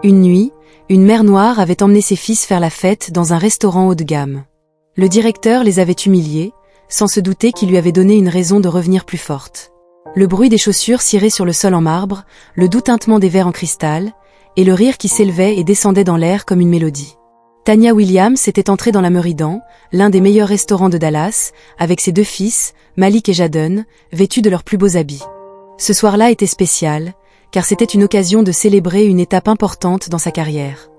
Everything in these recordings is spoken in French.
Une nuit, une mère noire avait emmené ses fils faire la fête dans un restaurant haut de gamme. Le directeur les avait humiliés, sans se douter qu'il lui avait donné une raison de revenir plus forte. Le bruit des chaussures cirées sur le sol en marbre, le doux tintement des verres en cristal, et le rire qui s'élevait et descendait dans l'air comme une mélodie. Tanya Williams était entrée dans la Meridan, l'un des meilleurs restaurants de Dallas, avec ses deux fils, Malik et Jadon, vêtus de leurs plus beaux habits. Ce soir-là était spécial, car c'était une occasion de célébrer une étape importante dans sa carrière.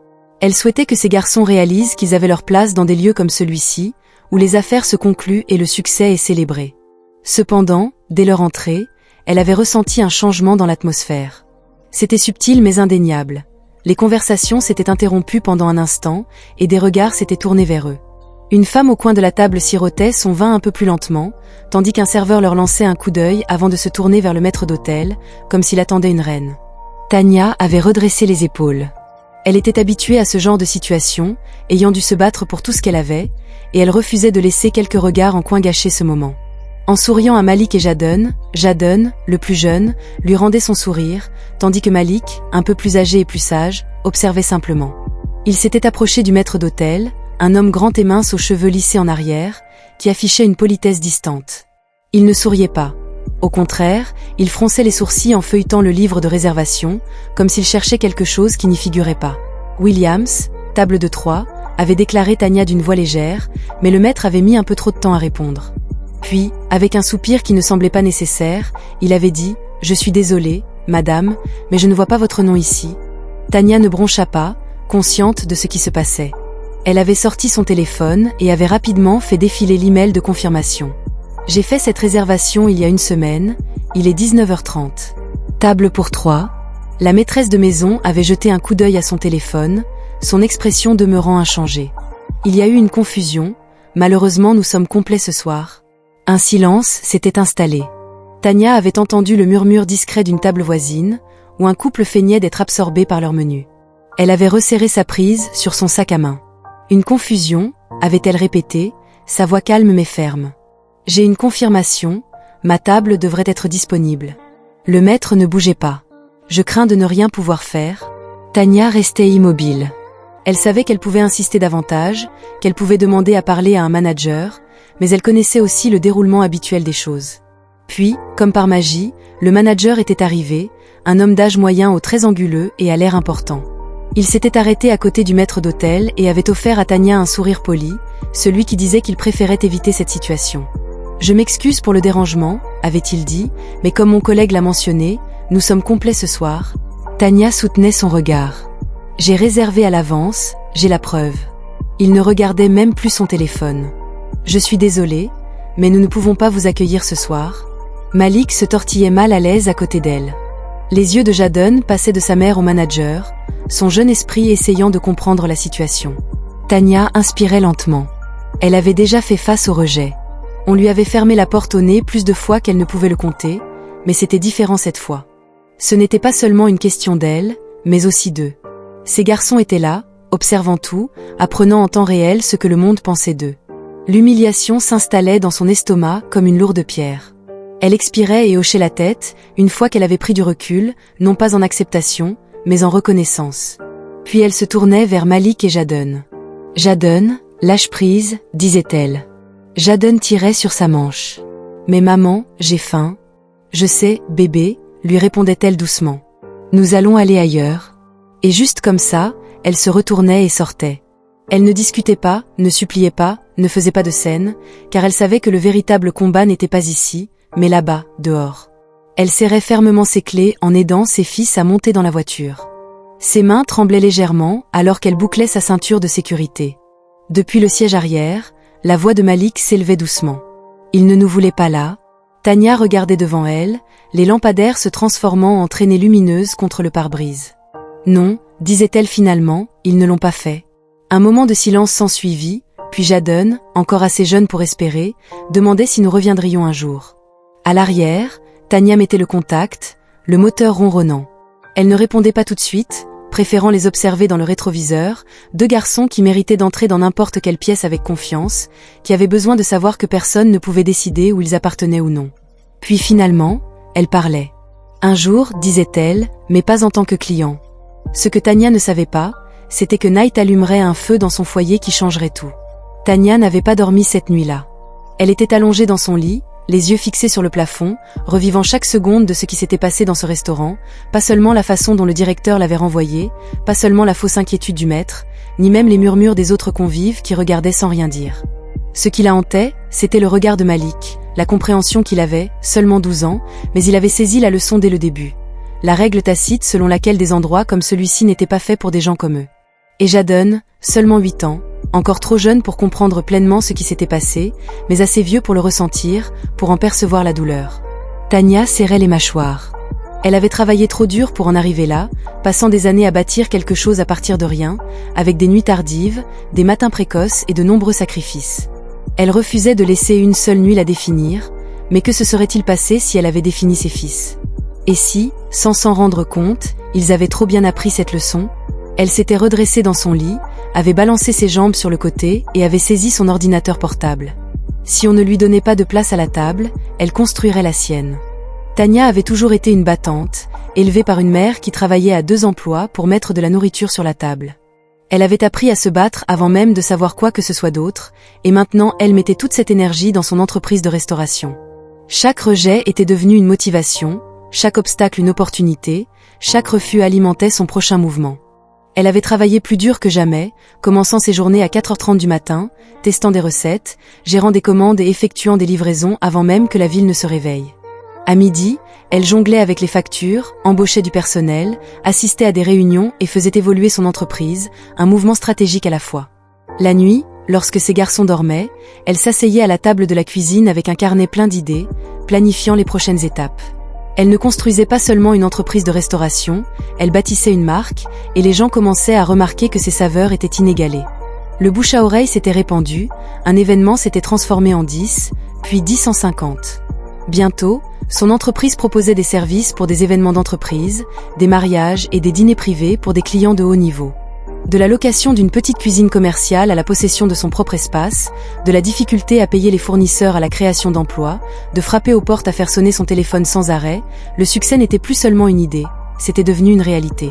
Elle souhaitait que ces garçons réalisent qu'ils avaient leur place dans des lieux comme celui-ci, où les affaires se concluent et le succès est célébré. Cependant, dès leur entrée, elle avait ressenti un changement dans l'atmosphère. C'était subtil mais indéniable. Les conversations s'étaient interrompues pendant un instant, et des regards s'étaient tournés vers eux. Une femme au coin de la table sirotait son vin un peu plus lentement, tandis qu'un serveur leur lançait un coup d'œil avant de se tourner vers le maître d'hôtel, comme s'il attendait une reine. Tanya avait redressé les épaules. Elle était habituée à ce genre de situation, ayant dû se battre pour tout ce qu'elle avait, et elle refusait de laisser quelques regards en coin gâcher ce moment. En souriant à Malik et Jadon, le plus jeune, lui rendait son sourire, tandis que Malik, un peu plus âgé et plus sage, observait simplement. Il s'était approché du maître d'hôtel, un homme grand et mince aux cheveux lissés en arrière, qui affichait une politesse distante. Il ne souriait pas. Au contraire, il fronçait les sourcils en feuilletant le livre de réservation, comme s'il cherchait quelque chose qui n'y figurait pas. Williams, table de 3, avait déclaré Tanya d'une voix légère, mais le maître avait mis un peu trop de temps à répondre. Puis, avec un soupir qui ne semblait pas nécessaire, il avait dit « Je suis désolé, madame, mais je ne vois pas votre nom ici. » Tanya ne broncha pas, consciente de ce qui se passait. Elle avait sorti son téléphone et avait rapidement fait défiler l'email de confirmation. « J'ai fait cette réservation il y a une semaine, il est 19h30. Table pour 3. » La maîtresse de maison avait jeté un coup d'œil à son téléphone, son expression demeurant inchangée. Il y a eu une confusion, malheureusement nous sommes complets ce soir. Un silence s'était installé. Tanya avait entendu le murmure discret d'une table voisine, où un couple feignait d'être absorbé par leur menu. Elle avait resserré sa prise sur son sac à main. Une confusion, avait-elle répété, sa voix calme mais ferme. J'ai une confirmation, ma table devrait être disponible. Le maître ne bougeait pas. Je crains de ne rien pouvoir faire. Tanya restait immobile. Elle savait qu'elle pouvait insister davantage, qu'elle pouvait demander à parler à un manager, mais elle connaissait aussi le déroulement habituel des choses. Puis, comme par magie, le manager était arrivé, un homme d'âge moyen au très anguleux et à l'air important. Il s'était arrêté à côté du maître d'hôtel et avait offert à Tanya un sourire poli, celui qui disait qu'il préférait éviter cette situation. « Je m'excuse pour le dérangement, avait-il dit, mais comme mon collègue l'a mentionné, nous sommes complets ce soir. » Tanya soutenait son regard. « J'ai réservé à l'avance, j'ai la preuve. » Il ne regardait même plus son téléphone. « Je suis désolé, mais nous ne pouvons pas vous accueillir ce soir. » Malik se tortillait mal à l'aise à côté d'elle. Les yeux de Jadon passaient de sa mère au manager, son jeune esprit essayant de comprendre la situation. Tanya inspirait lentement. Elle avait déjà fait face au rejet. On lui avait fermé la porte au nez plus de fois qu'elle ne pouvait le compter, mais c'était différent cette fois. Ce n'était pas seulement une question d'elle, mais aussi d'eux. Ces garçons étaient là, observant tout, apprenant en temps réel ce que le monde pensait d'eux. L'humiliation s'installait dans son estomac comme une lourde pierre. Elle expirait et hochait la tête, une fois qu'elle avait pris du recul, non pas en acceptation, mais en reconnaissance. Puis elle se tournait vers Malik et Jadon. « Jadon, lâche prise, disait-elle. » Jadon tirait sur sa manche. « Mais maman, j'ai faim. »« Je sais, bébé, » lui répondait-elle doucement. « Nous allons aller ailleurs. » Et juste comme ça, elle se retournait et sortait. Elle ne discutait pas, ne suppliait pas, ne faisait pas de scène, car elle savait que le véritable combat n'était pas ici, mais là-bas, dehors. Elle serrait fermement ses clés en aidant ses fils à monter dans la voiture. Ses mains tremblaient légèrement alors qu'elle bouclait sa ceinture de sécurité. Depuis le siège arrière, la voix de Malik s'élevait doucement. Il ne nous voulait pas là. Tanya regardait devant elle, les lampadaires se transformant en traînées lumineuses contre le pare-brise. Non, disait-elle finalement, ils ne l'ont pas fait. Un moment de silence s'ensuivit, puis Jadon, encore assez jeune pour espérer, demandait si nous reviendrions un jour. À l'arrière, Tanya mettait le contact, le moteur ronronnant. Elle ne répondait pas tout de suite, préférant les observer dans le rétroviseur, deux garçons qui méritaient d'entrer dans n'importe quelle pièce avec confiance, qui avaient besoin de savoir que personne ne pouvait décider où ils appartenaient ou non. Puis finalement, elle parlait. « Un jour, disait-elle, mais pas en tant que client. Ce que Tania ne savait pas, c'était que Night allumerait un feu dans son foyer qui changerait tout. Tania n'avait pas dormi cette nuit-là. Elle était allongée dans son lit, les yeux fixés sur le plafond, revivant chaque seconde de ce qui s'était passé dans ce restaurant, pas seulement la façon dont le directeur l'avait renvoyé, pas seulement la fausse inquiétude du maître, ni même les murmures des autres convives qui regardaient sans rien dire. Ce qui la hantait, c'était le regard de Malik, la compréhension qu'il avait, seulement 12 ans, mais il avait saisi la leçon dès le début. La règle tacite selon laquelle des endroits comme celui-ci n'étaient pas faits pour des gens comme eux. Et Jadon, seulement 8 ans, encore trop jeune pour comprendre pleinement ce qui s'était passé, mais assez vieux pour le ressentir, pour en percevoir la douleur. Tania serrait les mâchoires. Elle avait travaillé trop dur pour en arriver là, passant des années à bâtir quelque chose à partir de rien, avec des nuits tardives, des matins précoces et de nombreux sacrifices. Elle refusait de laisser une seule nuit la définir, mais que se serait-il passé si elle avait défini ses fils? Et si, sans s'en rendre compte, ils avaient trop bien appris cette leçon? Elle s'était redressée dans son lit, avait balancé ses jambes sur le côté et avait saisi son ordinateur portable. Si on ne lui donnait pas de place à la table, elle construirait la sienne. Tania avait toujours été une battante, élevée par une mère qui travaillait à 2 emplois pour mettre de la nourriture sur la table. Elle avait appris à se battre avant même de savoir quoi que ce soit d'autre, et maintenant elle mettait toute cette énergie dans son entreprise de restauration. Chaque rejet était devenu une motivation, chaque obstacle une opportunité, chaque refus alimentait son prochain mouvement. Elle avait travaillé plus dur que jamais, commençant ses journées à 4h30 du matin, testant des recettes, gérant des commandes et effectuant des livraisons avant même que la ville ne se réveille. À midi, elle jonglait avec les factures, embauchait du personnel, assistait à des réunions et faisait évoluer son entreprise, un mouvement stratégique à la fois. La nuit, lorsque ses garçons dormaient, elle s'asseyait à la table de la cuisine avec un carnet plein d'idées, planifiant les prochaines étapes. Elle ne construisait pas seulement une entreprise de restauration, elle bâtissait une marque, et les gens commençaient à remarquer que ses saveurs étaient inégalées. Le bouche à oreille s'était répandu, un événement s'était transformé en 10, puis 10 en 50. Bientôt, son entreprise proposait des services pour des événements d'entreprise, des mariages et des dîners privés pour des clients de haut niveau. De la location d'une petite cuisine commerciale à la possession de son propre espace, de la difficulté à payer les fournisseurs à la création d'emplois, de frapper aux portes à faire sonner son téléphone sans arrêt, le succès n'était plus seulement une idée, c'était devenu une réalité.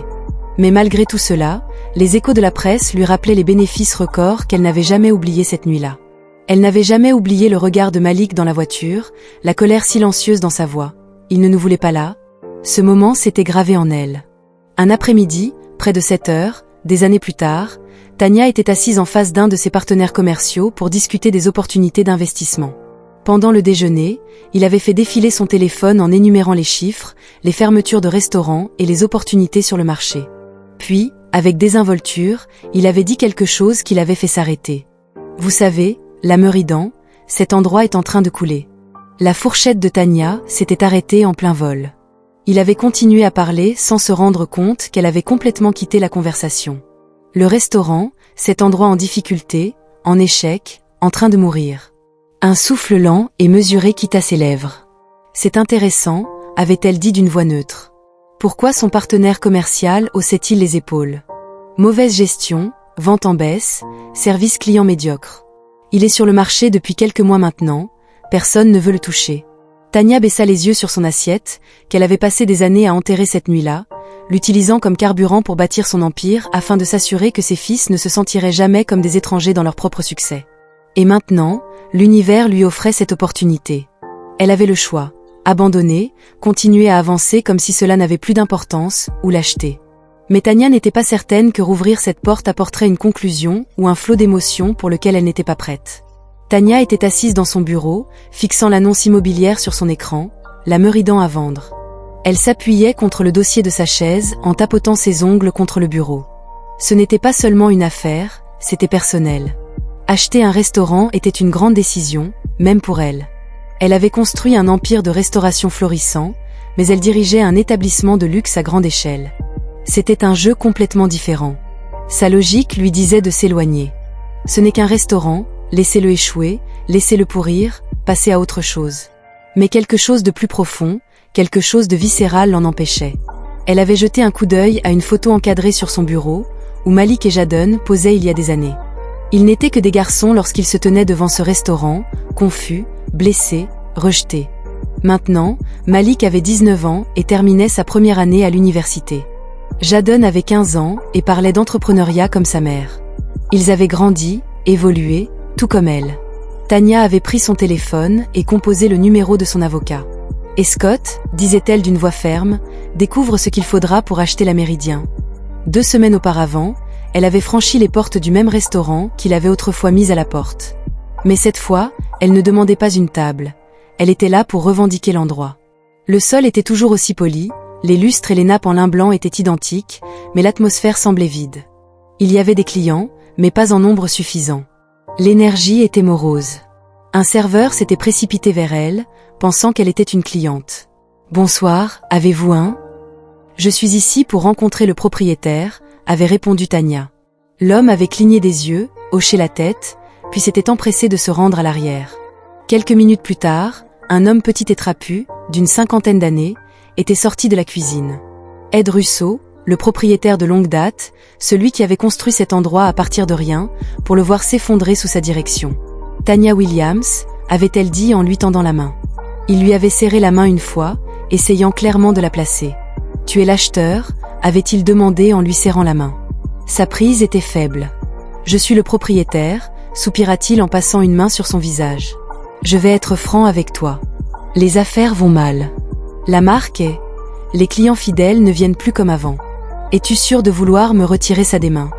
Mais malgré tout cela, les échos de la presse lui rappelaient les bénéfices records qu'elle n'avait jamais oubliés cette nuit-là. Elle n'avait jamais oublié le regard de Malik dans la voiture, la colère silencieuse dans sa voix. Il ne nous voulait pas là. Ce moment s'était gravé en elle. Un après-midi, près de 7 heures, des années plus tard, Tania était assise en face d'un de ses partenaires commerciaux pour discuter des opportunités d'investissement. Pendant le déjeuner, il avait fait défiler son téléphone en énumérant les chiffres, les fermetures de restaurants et les opportunités sur le marché. Puis, avec désinvolture, il avait dit quelque chose qui l'avait fait s'arrêter. « Vous savez, la Meridan, cet endroit est en train de couler. » La fourchette de Tania s'était arrêtée en plein vol. Il avait continué à parler sans se rendre compte qu'elle avait complètement quitté la conversation. Le restaurant, cet endroit en difficulté, en échec, en train de mourir. Un souffle lent et mesuré quitta ses lèvres. « C'est intéressant », avait-elle dit d'une voix neutre. Pourquoi son partenaire commercial haussait-il les épaules? Mauvaise gestion, vente en baisse, service client médiocre. Il est sur le marché depuis quelques mois maintenant, personne ne veut le toucher. Tania baissa les yeux sur son assiette, qu'elle avait passé des années à enterrer cette nuit-là, l'utilisant comme carburant pour bâtir son empire afin de s'assurer que ses fils ne se sentiraient jamais comme des étrangers dans leur propre succès. Et maintenant, l'univers lui offrait cette opportunité. Elle avait le choix, abandonner, continuer à avancer comme si cela n'avait plus d'importance, ou l'acheter. Mais Tania n'était pas certaine que rouvrir cette porte apporterait une conclusion ou un flot d'émotions pour lequel elle n'était pas prête. Tania était assise dans son bureau, fixant l'annonce immobilière sur son écran, la Meridan à vendre. Elle s'appuyait contre le dossier de sa chaise en tapotant ses ongles contre le bureau. Ce n'était pas seulement une affaire, c'était personnel. Acheter un restaurant était une grande décision, même pour elle. Elle avait construit un empire de restauration florissant, mais elle dirigeait un établissement de luxe à grande échelle. C'était un jeu complètement différent. Sa logique lui disait de s'éloigner. Ce n'est qu'un restaurant, laissez-le échouer, laissez-le pourrir, passez à autre chose. Mais quelque chose de plus profond, quelque chose de viscéral l'en empêchait. Elle avait jeté un coup d'œil à une photo encadrée sur son bureau, où Malik et Jadon posaient il y a des années. Ils n'étaient que des garçons lorsqu'ils se tenaient devant ce restaurant, confus, blessés, rejetés. Maintenant, Malik avait 19 ans et terminait sa première année à l'université. Jadon avait 15 ans et parlait d'entrepreneuriat comme sa mère. Ils avaient grandi, évolué, tout comme elle. Tania avait pris son téléphone et composé le numéro de son avocat. « Et Scott, disait-elle d'une voix ferme, découvre ce qu'il faudra pour acheter la Méridien. » 2 semaines auparavant, elle avait franchi les portes du même restaurant qu'il avait autrefois mis à la porte. Mais cette fois, elle ne demandait pas une table. Elle était là pour revendiquer l'endroit. Le sol était toujours aussi poli, les lustres et les nappes en lin blanc étaient identiques, mais l'atmosphère semblait vide. Il y avait des clients, mais pas en nombre suffisant. L'énergie était morose. Un serveur s'était précipité vers elle, pensant qu'elle était une cliente. « Bonsoir, avez-vous un ?»« Je suis ici pour rencontrer le propriétaire », avait répondu Tania. L'homme avait cligné des yeux, hoché la tête, puis s'était empressé de se rendre à l'arrière. Quelques minutes plus tard, un homme petit et trapu, d'une 50aine d'années, était sorti de la cuisine. Ed Russo, le propriétaire de longue date, celui qui avait construit cet endroit à partir de rien, pour le voir s'effondrer sous sa direction. « Tania Williams », avait-elle dit en lui tendant la main. Il lui avait serré la main une fois, essayant clairement de la placer. « Tu es l'acheteur ?» avait-il demandé en lui serrant la main. Sa prise était faible. « Je suis le propriétaire », soupira-t-il en passant une main sur son visage. « Je vais être franc avec toi. Les affaires vont mal. La marque est... Les clients fidèles ne viennent plus comme avant. Es-tu sûr de vouloir me retirer ça des mains ?»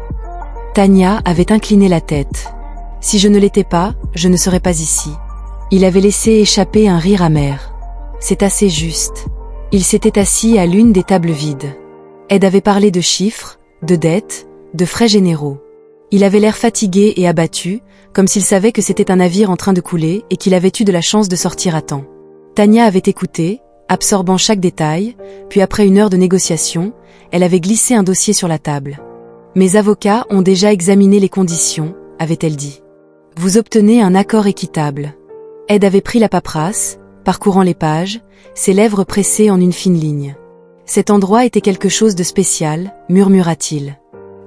Tania avait incliné la tête. « Si je ne l'étais pas, je ne serais pas ici. » Il avait laissé échapper un rire amer. « C'est assez juste. » Il s'était assis à l'une des tables vides. Ed avait parlé de chiffres, de dettes, de frais généraux. Il avait l'air fatigué et abattu, comme s'il savait que c'était un navire en train de couler et qu'il avait eu de la chance de sortir à temps. Tania avait écouté, absorbant chaque détail, puis après 1 heure de négociation, elle avait glissé un dossier sur la table. « Mes avocats ont déjà examiné les conditions », avait-elle dit. « Vous obtenez un accord équitable. » Ed avait pris la paperasse, parcourant les pages, ses lèvres pressées en une fine ligne. « Cet endroit était quelque chose de spécial, murmura-t-il.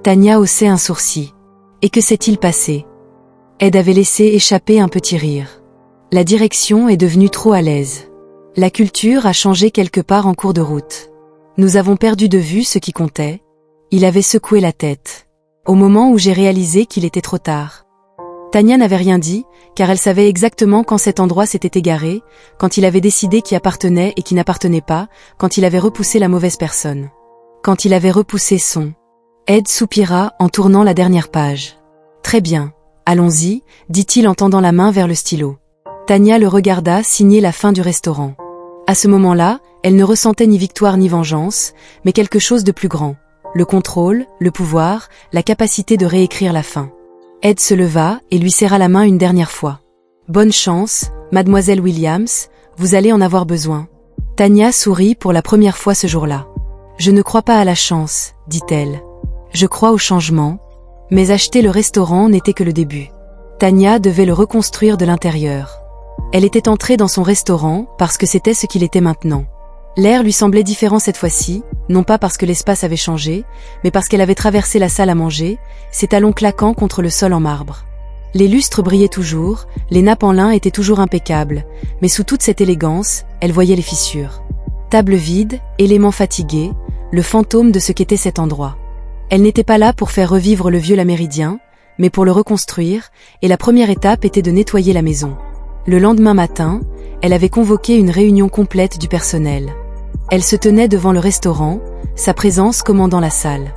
Tania haussait un sourcil. « Et que s'est-il passé ?» Ed avait laissé échapper un petit rire. « La direction est devenue trop à l'aise. La culture a changé quelque part en cours de route. Nous avons perdu de vue ce qui comptait. » Il avait secoué la tête. Au moment où j'ai réalisé qu'il était trop tard. Tania n'avait rien dit, car elle savait exactement quand cet endroit s'était égaré, quand il avait décidé qui appartenait et qui n'appartenait pas, quand il avait repoussé la mauvaise personne. Quand il avait repoussé son... Ed soupira en tournant la dernière page. « Très bien, allons-y, dit-il en tendant la main vers le stylo. Tania le regarda signer la fin du restaurant. À ce moment-là, elle ne ressentait ni victoire ni vengeance, mais quelque chose de plus grand. Le contrôle, le pouvoir, la capacité de réécrire la fin. Ed se leva et lui serra la main une dernière fois. « Bonne chance, mademoiselle Williams, vous allez en avoir besoin. » Tania sourit pour la première fois ce jour-là. « Je ne crois pas à la chance, dit-elle. Je crois au changement. » Mais acheter le restaurant n'était que le début. Tania devait le reconstruire de l'intérieur. Elle était entrée dans son restaurant parce que c'était ce qu'il était maintenant. L'air lui semblait différent cette fois-ci, non pas parce que l'espace avait changé, mais parce qu'elle avait traversé la salle à manger, ses talons claquant contre le sol en marbre. Les lustres brillaient toujours, les nappes en lin étaient toujours impeccables, mais sous toute cette élégance, elle voyait les fissures. Table vide, éléments fatigués, le fantôme de ce qu'était cet endroit. Elle n'était pas là pour faire revivre le vieux La Méridien, mais pour le reconstruire, et la première étape était de nettoyer la maison. Le lendemain matin, elle avait convoqué une réunion complète du personnel. Elle se tenait devant le restaurant, sa présence commandant la salle.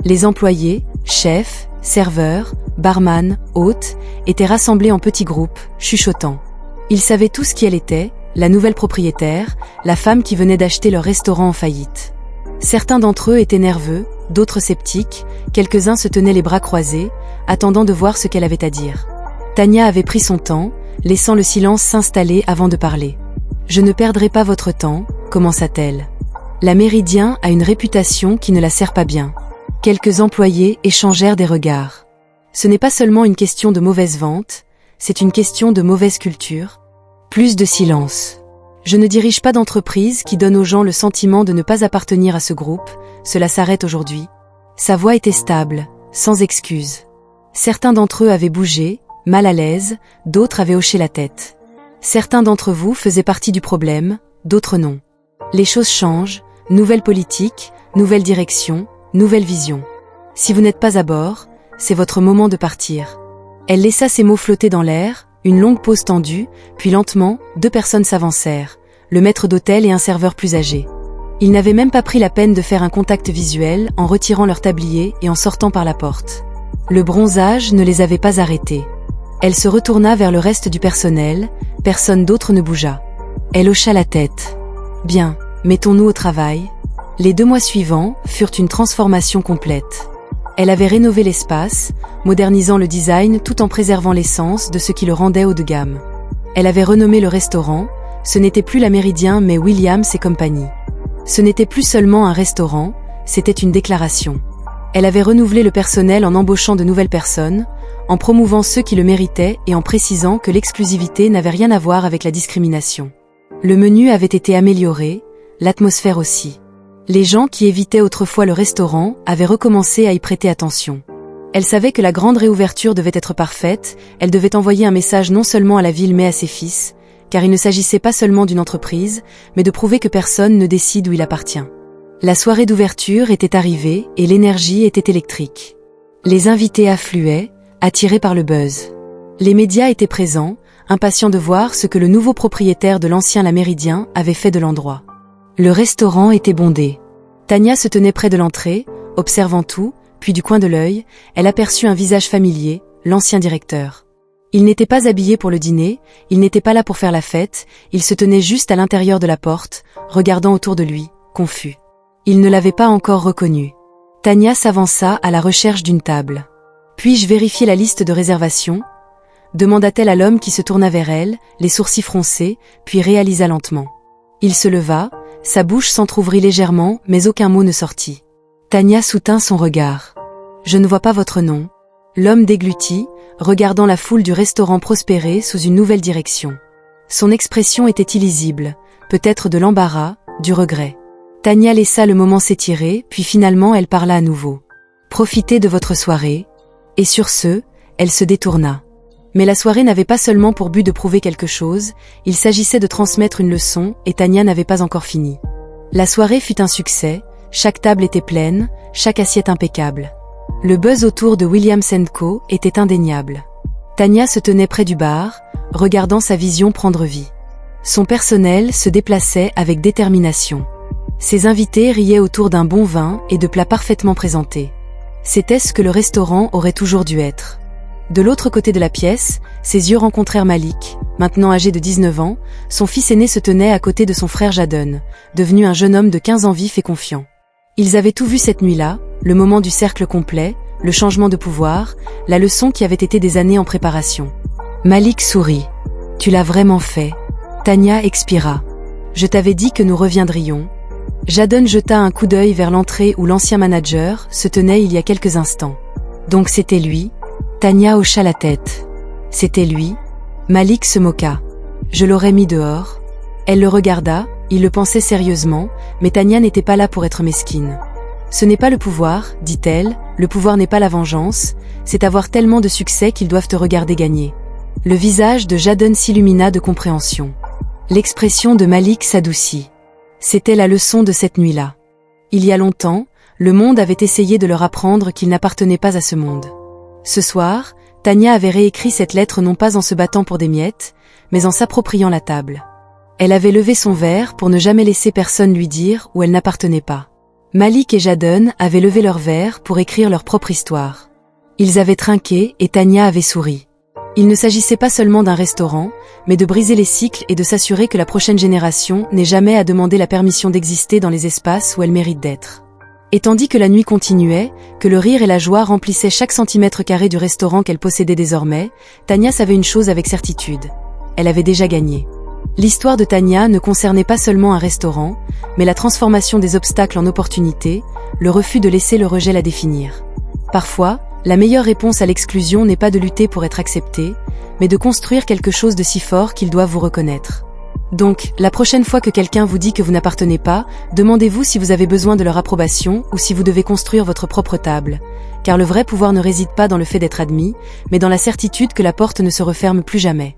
Les employés, chefs, serveurs, barman, hôtes, étaient rassemblés en petits groupes, chuchotant. Ils savaient tous qui elle était, la nouvelle propriétaire, la femme qui venait d'acheter leur restaurant en faillite. Certains d'entre eux étaient nerveux, d'autres sceptiques, quelques-uns se tenaient les bras croisés, attendant de voir ce qu'elle avait à dire. Tania avait pris son temps, laissant le silence s'installer avant de parler. « Je ne perdrai pas votre temps », commença-t-elle. « La Méridien a une réputation qui ne la sert pas bien. » Quelques employés échangèrent des regards. Ce n'est pas seulement une question de mauvaise vente, c'est une question de mauvaise culture. Plus de silence. Je ne dirige pas d'entreprise qui donne aux gens le sentiment de ne pas appartenir à ce groupe, cela s'arrête aujourd'hui. Sa voix était stable, sans excuse. Certains d'entre eux avaient bougé, mal à l'aise, d'autres avaient hoché la tête. Certains d'entre vous faisaient partie du problème, d'autres non. Les choses changent, nouvelle politique, nouvelle direction, Nouvelle vision. Si vous n'êtes pas à bord, c'est votre moment de partir. Elle laissa ces mots flotter dans l'air, une longue pause tendue, puis lentement, 2 personnes s'avancèrent, le maître d'hôtel et un serveur plus âgé. Ils n'avaient même pas pris la peine de faire un contact visuel en retirant leur tablier et en sortant par la porte. Le bronzage ne les avait pas arrêtés. Elle se retourna vers le reste du personnel, personne d'autre ne bougea. Elle hocha la tête. Bien, mettons-nous au travail. Les 2 mois suivants furent une transformation complète. Elle avait rénové l'espace, modernisant le design tout en préservant l'essence de ce qui le rendait haut de gamme. Elle avait renommé le restaurant, ce n'était plus la Méridien mais Williams et compagnie. Ce n'était plus seulement un restaurant, c'était une déclaration. Elle avait renouvelé le personnel en embauchant de nouvelles personnes, en promouvant ceux qui le méritaient et en précisant que l'exclusivité n'avait rien à voir avec la discrimination. Le menu avait été amélioré, l'atmosphère aussi. Les gens qui évitaient autrefois le restaurant avaient recommencé à y prêter attention. Elle savait que la grande réouverture devait être parfaite, elle devait envoyer un message non seulement à la ville mais à ses fils, car il ne s'agissait pas seulement d'une entreprise, mais de prouver que personne ne décide où il appartient. La soirée d'ouverture était arrivée et l'énergie était électrique. Les invités affluaient, attirés par le buzz. Les médias étaient présents, impatients de voir ce que le nouveau propriétaire de l'ancien La Méridien avait fait de l'endroit. Le restaurant était bondé. Tania se tenait près de l'entrée, observant tout, puis du coin de l'œil, elle aperçut un visage familier, l'ancien directeur. Il n'était pas habillé pour le dîner, il n'était pas là pour faire la fête, il se tenait juste à l'intérieur de la porte, regardant autour de lui, confus. Il ne l'avait pas encore reconnu. Tania s'avança à la recherche d'une table. « Puis-je vérifier la liste de réservation ?» demanda-t-elle à l'homme qui se tourna vers elle, les sourcils froncés, puis réalisa lentement. Il se leva, sa bouche s'entr'ouvrit légèrement, mais aucun mot ne sortit. Tania soutint son regard. « Je ne vois pas votre nom. » L'homme déglutit, regardant la foule du restaurant prospérer sous une nouvelle direction. Son expression était illisible, peut-être de l'embarras, du regret. Tania laissa le moment s'étirer, puis finalement elle parla à nouveau. « Profitez de votre soirée. » Et sur ce, elle se détourna. Mais la soirée n'avait pas seulement pour but de prouver quelque chose, il s'agissait de transmettre une leçon, et Tania n'avait pas encore fini. La soirée fut un succès, chaque table était pleine, chaque assiette impeccable. Le buzz autour de Williams & Co était indéniable. Tania se tenait près du bar, regardant sa vision prendre vie. Son personnel se déplaçait avec détermination. Ses invités riaient autour d'un bon vin et de plats parfaitement présentés. C'était ce que le restaurant aurait toujours dû être. De l'autre côté de la pièce, ses yeux rencontrèrent Malik, maintenant âgé de 19 ans, son fils aîné se tenait à côté de son frère Jadon, devenu un jeune homme de 15 ans vif et confiant. Ils avaient tout vu cette nuit-là, le moment du cercle complet, le changement de pouvoir, la leçon qui avait été des années en préparation. Malik sourit. « Tu l'as vraiment fait. » Tania expira. « Je t'avais dit que nous reviendrions. » Jadon jeta un coup d'œil vers l'entrée où l'ancien manager se tenait il y a quelques instants. Donc c'était lui? Tania hocha la tête. C'était lui? Malik se moqua. Je l'aurais mis dehors. Elle le regarda, il le pensait sérieusement, mais Tania n'était pas là pour être mesquine. Ce n'est pas le pouvoir, dit-elle, le pouvoir n'est pas la vengeance, c'est avoir tellement de succès qu'ils doivent te regarder gagner. Le visage de Jadon s'illumina de compréhension. L'expression de Malik s'adoucit. C'était la leçon de cette nuit-là. Il y a longtemps, le monde avait essayé de leur apprendre qu'ils n'appartenaient pas à ce monde. Ce soir, Tania avait réécrit cette lettre non pas en se battant pour des miettes, mais en s'appropriant la table. Elle avait levé son verre pour ne jamais laisser personne lui dire où elle n'appartenait pas. Malik et Jadon avaient levé leur verre pour écrire leur propre histoire. Ils avaient trinqué et Tania avait souri. Il ne s'agissait pas seulement d'un restaurant, mais de briser les cycles et de s'assurer que la prochaine génération n'ait jamais à demander la permission d'exister dans les espaces où elle mérite d'être. Et tandis que la nuit continuait, que le rire et la joie remplissaient chaque centimètre carré du restaurant qu'elle possédait désormais, Tania savait une chose avec certitude. Elle avait déjà gagné. L'histoire de Tania ne concernait pas seulement un restaurant, mais la transformation des obstacles en opportunités, le refus de laisser le rejet la définir. Parfois, la meilleure réponse à l'exclusion n'est pas de lutter pour être accepté, mais de construire quelque chose de si fort qu'ils doivent vous reconnaître. Donc, la prochaine fois que quelqu'un vous dit que vous n'appartenez pas, demandez-vous si vous avez besoin de leur approbation ou si vous devez construire votre propre table. Car le vrai pouvoir ne réside pas dans le fait d'être admis, mais dans la certitude que la porte ne se referme plus jamais.